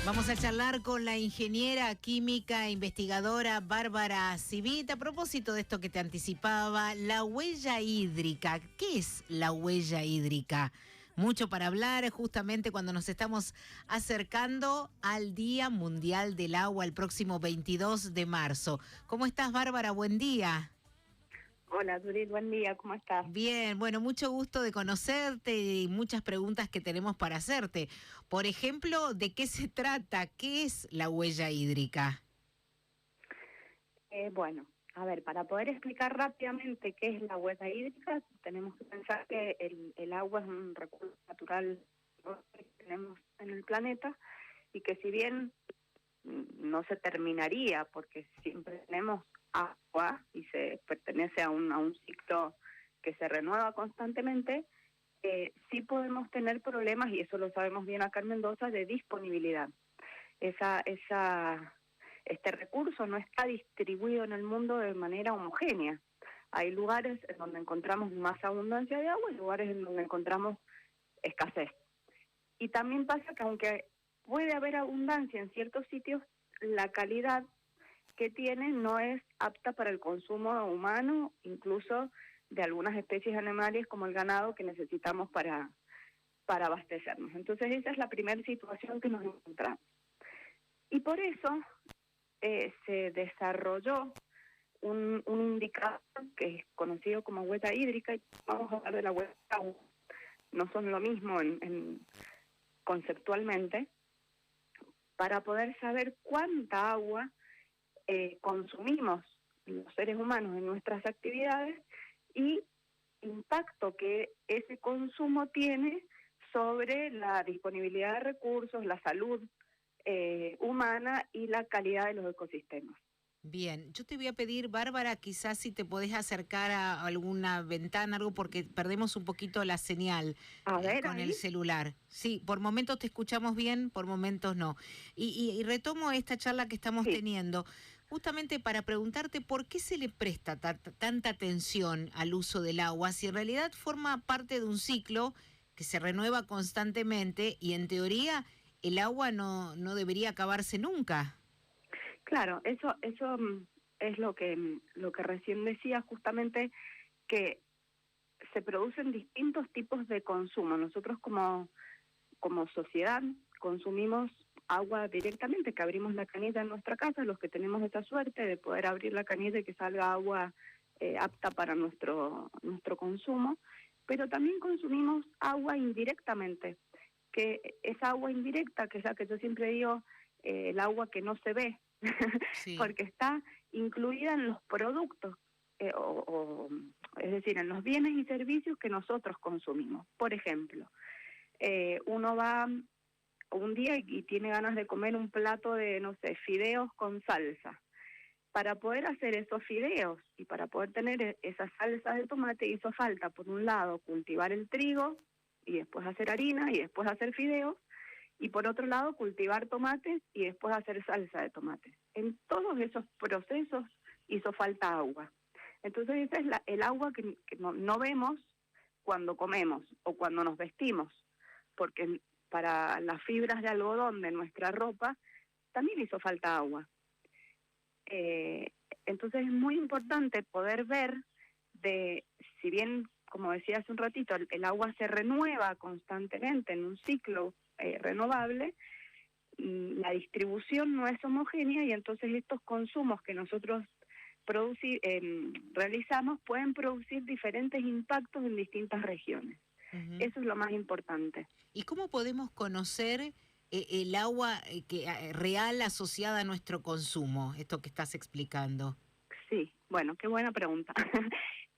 Vamos a charlar con la ingeniera química e investigadora Bárbara Civit a propósito de esto que te anticipaba, la huella hídrica. ¿Qué es la huella hídrica? Mucho para hablar justamente cuando nos estamos acercando al Día Mundial del Agua el próximo 22 de marzo. ¿Cómo estás, Bárbara? Buen día. Hola, Judith, buen día, ¿cómo estás? Bien, bueno, mucho gusto de conocerte y muchas preguntas que tenemos para hacerte. Por ejemplo, ¿de qué se trata? ¿Qué es la huella hídrica? Bueno, a ver, para poder explicar rápidamente qué es la huella hídrica, tenemos que pensar que el agua es un recurso natural que tenemos en el planeta y que si bien no se terminaría porque siempre tenemos agua y se pertenece a un ciclo que se renueva constantemente, sí podemos tener problemas, y eso lo sabemos bien acá en Mendoza, de disponibilidad. Este recurso no está distribuido en el mundo de manera homogénea. Hay lugares en donde encontramos más abundancia de agua y lugares en donde encontramos escasez. Y también pasa que aunque puede haber abundancia en ciertos sitios, la calidad que tiene no es apta para el consumo humano, incluso de algunas especies animales como el ganado que necesitamos para abastecernos. Entonces esa es la primera situación que nos encontramos. Y por eso se desarrolló un indicador que es conocido como huella hídrica, y vamos a hablar de la huella de agua. No son lo mismo conceptualmente, para poder saber cuánta agua consumimos los seres humanos en nuestras actividades y impacto que ese consumo tiene sobre la disponibilidad de recursos, la salud humana y la calidad de los ecosistemas. Bien, yo te voy a pedir, Bárbara, quizás si te podés acercar a alguna ventana, algo, porque perdemos un poquito la señal con el celular. Sí, por momentos te escuchamos bien, por momentos no. Y retomo esta charla que estamos teniendo, justamente para preguntarte por qué se le presta tanta atención al uso del agua, si en realidad forma parte de un ciclo que se renueva constantemente y en teoría el agua no debería acabarse nunca. Claro, eso es lo que recién decía, justamente, que se producen distintos tipos de consumo. Nosotros como sociedad consumimos agua directamente, que abrimos la canilla en nuestra casa, los que tenemos esa suerte de poder abrir la canilla y que salga agua apta para nuestro consumo, pero también consumimos agua indirectamente, que esa agua indirecta, que es la que yo siempre digo, el agua que no se ve, sí, porque está incluida en los productos, es decir, en los bienes y servicios que nosotros consumimos. Por ejemplo, uno va un día y tiene ganas de comer un plato de, no sé, fideos con salsa. Para poder hacer esos fideos y para poder tener esa salsa de tomate hizo falta, por un lado, cultivar el trigo y después hacer harina y después hacer fideos, y por otro lado cultivar tomates y después hacer salsa de tomate. En todos esos procesos hizo falta agua. Entonces esa es el agua que no vemos cuando comemos o cuando nos vestimos, porque para las fibras de algodón de nuestra ropa también hizo falta agua. Entonces es muy importante poder ver si bien, como decía hace un ratito, el agua se renueva constantemente en un ciclo renovable, la distribución no es homogénea y entonces estos consumos que nosotros realizamos pueden producir diferentes impactos en distintas regiones. Eso es lo más importante. ¿Y cómo podemos conocer el agua real asociada a nuestro consumo, esto que estás explicando? Sí, bueno, qué buena pregunta.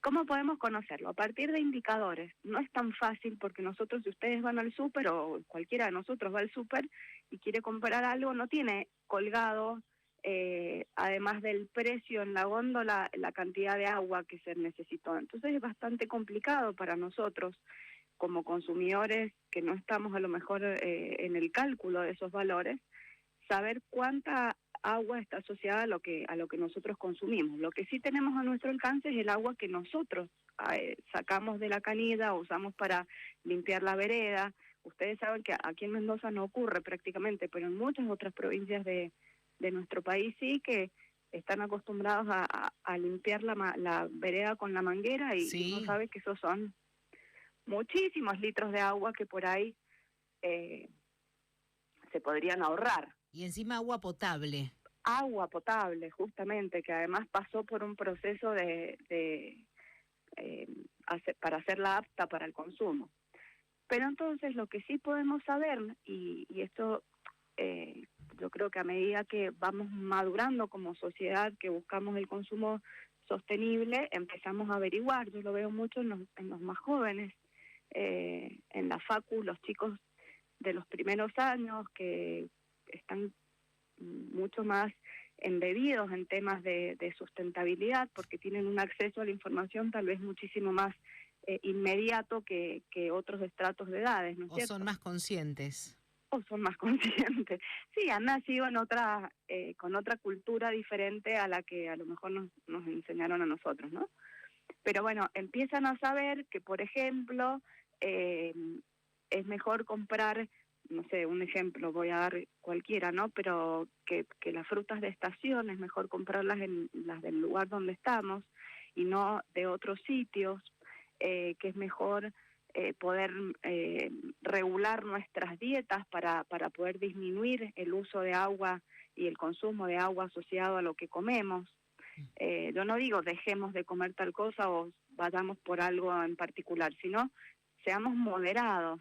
¿Cómo podemos conocerlo? A partir de indicadores. No es tan fácil porque nosotros, si ustedes van al súper o cualquiera de nosotros va al súper y quiere comprar algo, no tiene colgado, además del precio en la góndola, la cantidad de agua que se necesitó. Entonces es bastante complicado para nosotros como consumidores que no estamos a lo mejor en el cálculo de esos valores, saber cuánta agua está asociada a lo que nosotros consumimos. Lo que sí tenemos a nuestro alcance es el agua que nosotros sacamos de la canilla o usamos para limpiar la vereda Ustedes saben que aquí en Mendoza no ocurre prácticamente, pero en muchas otras provincias de nuestro país sí, que están acostumbrados a limpiar la vereda con la manguera y uno sabe que esos son muchísimos litros de agua que por ahí se podrían ahorrar. Y encima agua potable. Agua potable, justamente, que además pasó por un proceso para hacerla apta para el consumo. Pero entonces lo que sí podemos saber, y esto yo creo que a medida que vamos madurando como sociedad, que buscamos el consumo sostenible, empezamos a averiguar. Yo lo veo mucho en los más jóvenes, en la facu, los chicos de los primeros años que están mucho más embebidos en temas de sustentabilidad, porque tienen un acceso a la información tal vez muchísimo más inmediato que otros estratos de edades, ¿no es cierto? O son más conscientes. O son más conscientes. Sí, han nacido en con otra cultura diferente a la que a lo mejor nos enseñaron a nosotros, ¿no? Pero bueno, empiezan a saber que, por ejemplo, es mejor comprar, no sé, un ejemplo, voy a dar cualquiera, ¿no? Pero que las frutas de estación es mejor comprarlas en las del lugar donde estamos y no de otros sitios, que es mejor poder regular nuestras dietas para poder disminuir el uso de agua y el consumo de agua asociado a lo que comemos. Yo no digo dejemos de comer tal cosa o vayamos por algo en particular, sino seamos moderados,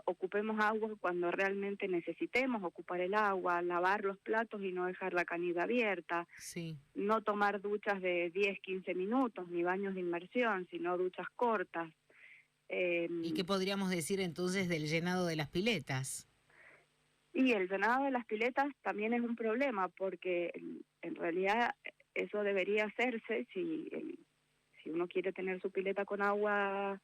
ocupemos agua cuando realmente necesitemos ocupar el agua, lavar los platos y no dejar la canilla abierta, no tomar duchas de 10, 15 minutos, ni baños de inmersión, sino duchas cortas. ¿Y qué podríamos decir entonces del llenado de las piletas? Y el llenado de las piletas también es un problema, porque en realidad eso debería hacerse si uno quiere tener su pileta con agua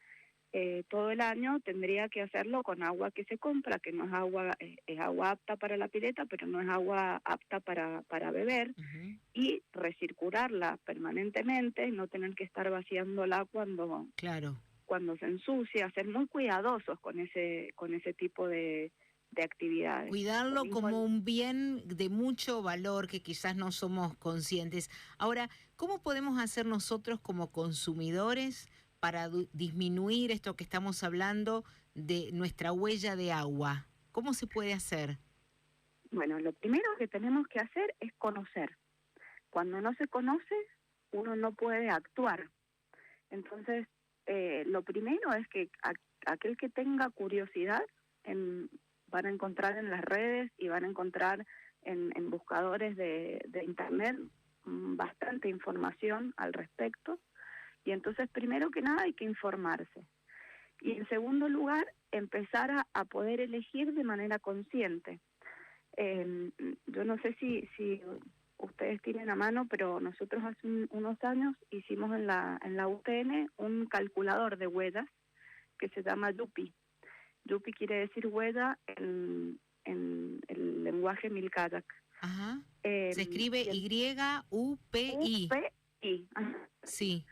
todo el año, tendría que hacerlo con agua que se compra, que no es agua, es agua apta para la pileta, pero no es agua apta para beber, y recircularla permanentemente, no tener que estar vaciándola cuando se ensucia, ser muy cuidadosos con ese tipo de actividades. Cuidarlo como un bien de mucho valor que quizás no somos conscientes. Ahora, ¿cómo podemos hacer nosotros como consumidores para disminuir esto que estamos hablando de nuestra huella de agua? ¿Cómo se puede hacer? Bueno, lo primero que tenemos que hacer es conocer. Cuando no se conoce, uno no puede actuar. Entonces, lo primero es que aquel que tenga curiosidad van a encontrar en las redes y van a encontrar en buscadores de internet bastante información al respecto. Y entonces, primero que nada, hay que informarse. Y en segundo lugar, empezar a poder elegir de manera consciente. Yo no sé si ustedes tienen a mano, pero nosotros hace unos años hicimos en la UTN un calculador de huellas que se llama Yupi. Yupi quiere decir huella en el lenguaje Milkayak. Ajá. Se escribe Y-U-P-I. U-P-I. Sí.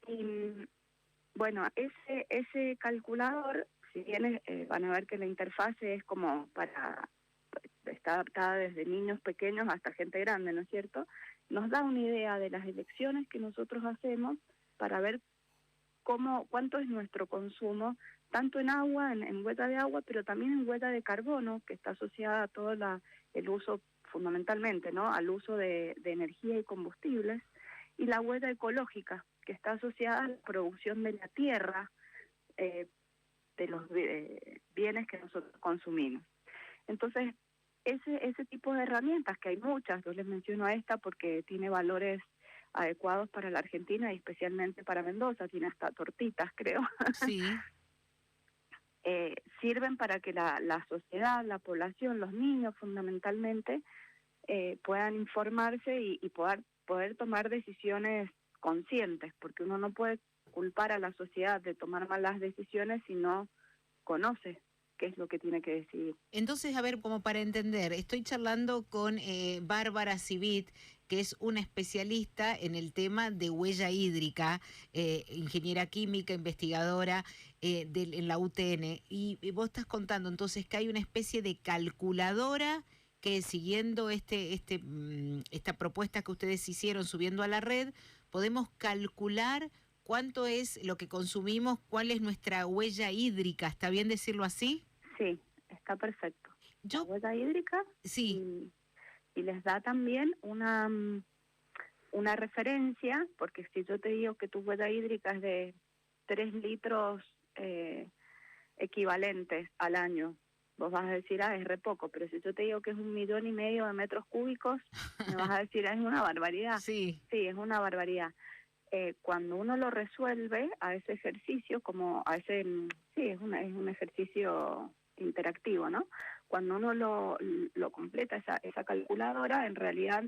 Y bueno, ese calculador, si bien van a ver que la interfase es como está adaptada desde niños pequeños hasta gente grande, ¿no es cierto? Nos da una idea de las elecciones que nosotros hacemos para ver cuánto es nuestro consumo, tanto en agua, en huella de agua, pero también en huella de carbono, que está asociada a todo el uso, fundamentalmente, ¿no?, al uso de energía y combustibles, y la huella ecológica, que está asociada a la producción de la tierra, de los bienes que nosotros consumimos. Entonces, ese tipo de herramientas, que hay muchas, yo les menciono esta porque tiene valores adecuados para la Argentina y especialmente para Mendoza, tiene hasta tortitas, creo. Sí. Sirven para que la sociedad, la población, los niños fundamentalmente, puedan informarse y poder tomar decisiones conscientes, porque uno no puede culpar a la sociedad de tomar malas decisiones si no conoce qué es lo que tiene que decidir. Entonces, a ver, como para entender, estoy charlando con Bárbara Civit, que es una especialista en el tema de huella hídrica, ingeniera química, investigadora en la UTN. Y vos estás contando entonces que hay una especie de calculadora que siguiendo esta propuesta que ustedes hicieron subiendo a la red, podemos calcular cuánto es lo que consumimos, cuál es nuestra huella hídrica. ¿Está bien decirlo así? Sí, está perfecto. La huella hídrica. Sí. Y les da también una referencia, porque si yo te digo que tu huella hídrica es de 3 litros equivalentes al año, vos vas a decir, es re poco, pero si yo te digo que es 1,5 millones de metros cúbicos, me vas a decir, es una barbaridad. Sí. Sí, es una barbaridad. Cuando uno lo resuelve a ese ejercicio, es un ejercicio interactivo, ¿no? Cuando uno lo completa, esa calculadora, en realidad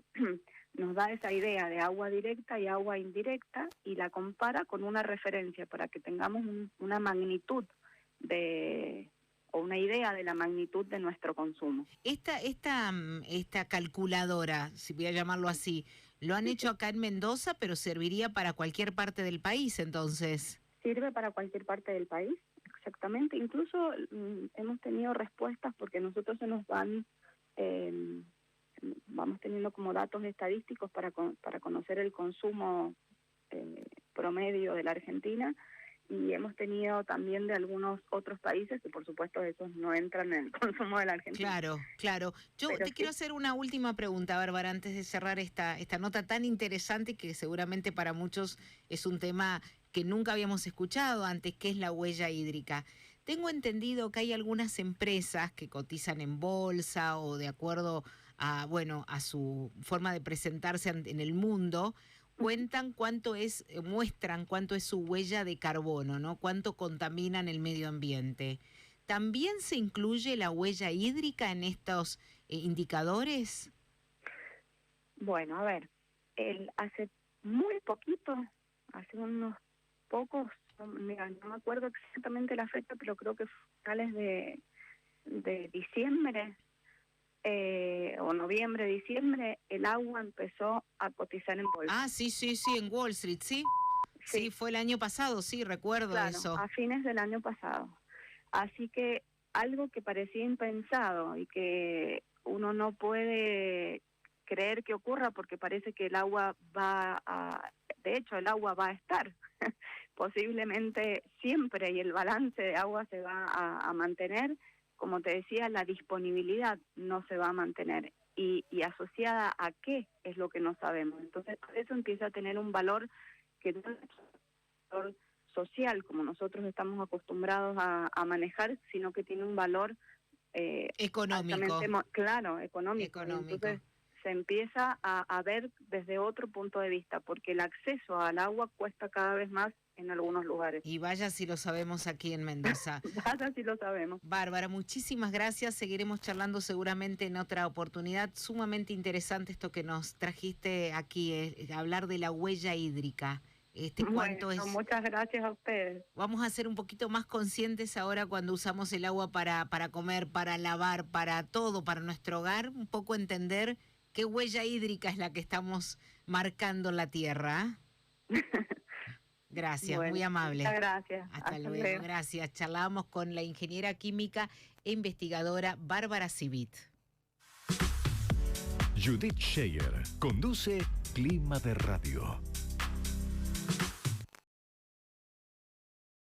nos da esa idea de agua directa y agua indirecta y la compara con una referencia para que tengamos una magnitud o una idea de la magnitud de nuestro consumo. Esta calculadora, si voy a llamarlo así, lo han hecho acá en Mendoza, pero serviría para cualquier parte del país, entonces. Sirve para cualquier parte del país, exactamente. Incluso hemos tenido respuestas porque nosotros se nos van, vamos teniendo como datos estadísticos para conocer el consumo promedio de la Argentina, y hemos tenido también de algunos otros países que por supuesto esos no entran en el consumo de la Argentina. Claro. Yo te quiero hacer una última pregunta, Bárbara, antes de cerrar esta nota tan interesante que seguramente para muchos es un tema que nunca habíamos escuchado antes, que es la huella hídrica. Tengo entendido que hay algunas empresas que cotizan en bolsa o de acuerdo a su forma de presentarse en el mundo, muestran cuánto es su huella de carbono, ¿no? Cuánto contaminan el medio ambiente. ¿También se incluye la huella hídrica en estos indicadores? Bueno, a ver, hace muy poquito, hace unos pocos, no me acuerdo exactamente la fecha, pero creo que finales de diciembre, o noviembre, diciembre, el agua empezó a cotizar en bolsa. Sí, en Wall Street, ¿sí? Sí, fue el año pasado, sí, recuerdo eso. A fines del año pasado. Así que algo que parecía impensado y que uno no puede creer que ocurra porque parece que el agua de hecho el agua va a estar posiblemente siempre y el balance de agua se va a mantener. Como te decía, la disponibilidad no se va a mantener y asociada a qué es lo que no sabemos. Entonces, eso empieza a tener un valor que no es un valor social, como nosotros estamos acostumbrados a manejar, sino que tiene un valor económico. Económico. Entonces, se empieza a ver desde otro punto de vista, porque el acceso al agua cuesta cada vez más en algunos lugares. Y vaya si lo sabemos aquí en Mendoza. Vaya si lo sabemos. Bárbara, muchísimas gracias. Seguiremos charlando seguramente en otra oportunidad. Sumamente interesante esto que nos trajiste aquí, hablar de la huella hídrica. Muchas gracias a ustedes. Vamos a ser un poquito más conscientes ahora cuando usamos el agua para comer, para lavar, para todo, para nuestro hogar, un poco entender qué huella hídrica es la que estamos marcando en la tierra. Gracias, muy amable. Muchas gracias. Hasta luego. Gracias. Charlábamos con la ingeniera química e investigadora Bárbara Civit. Judith Scheyer conduce Clima de Radio.